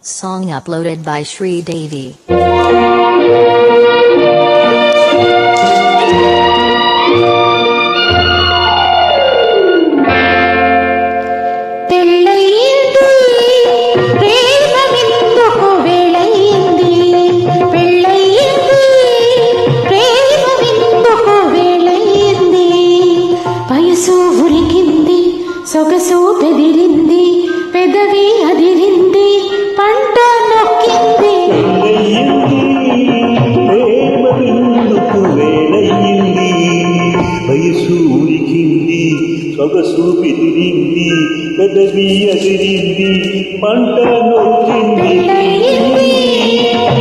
Song uploaded by Shri Devi. సొగసు బెదిరింది పెదవి అదిరింది పంట నొక్కింది ప్రేమ విందుకు వేళయింది వయసు ఉరికింది సొగసు బెదిరింది పెదవి అదిరింది పంట నొక్కింది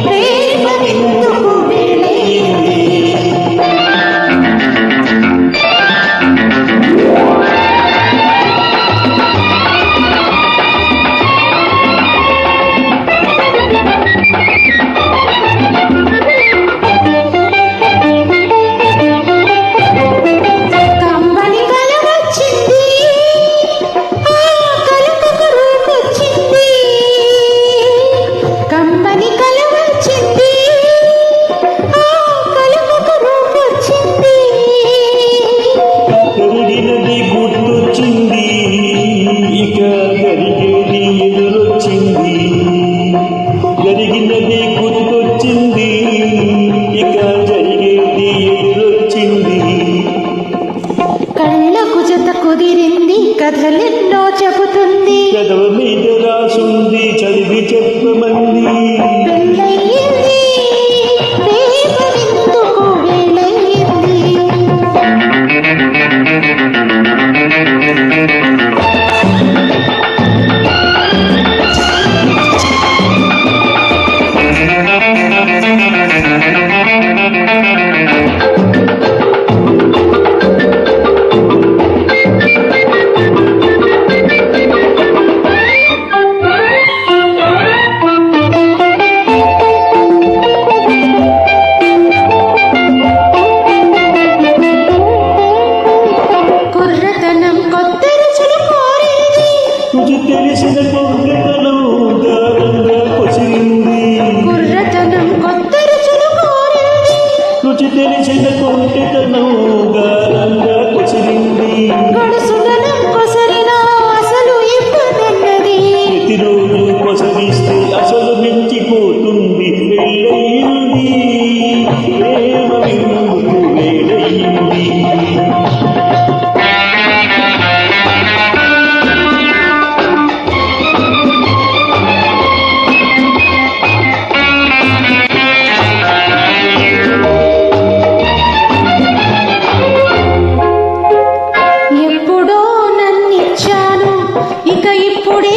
ప్రేమ విందుకు వేళయింది జరిగినది గుర్తొచ్చింది ఇక జరిగేది ఎదురొచ్చింది కళ్ళకు జత కుదిరింది కథలెన్నో చెబుతుంది చదవ మీద రాసుంది చదివి చెప్పమంది పెళ్ళయింది ప్రేమ విందుకు వేళయింది తెలిసిన కొంటెతనం గారంగా కొసిరింది కుర్రతనం కొత్త రుచులు కోరింది రుచి తెలిసిన కొంటెతనం గారంగా కొసిరింది గడుసుదనం కొసరినా అసలు ఇవ్వదన్నది ప్రతిరోజు కొసరిస్తే అసలు మించిపోతుంది వేళయింది ప్రేమ విందుకు వేళయింది ఇక ఇప్పుడే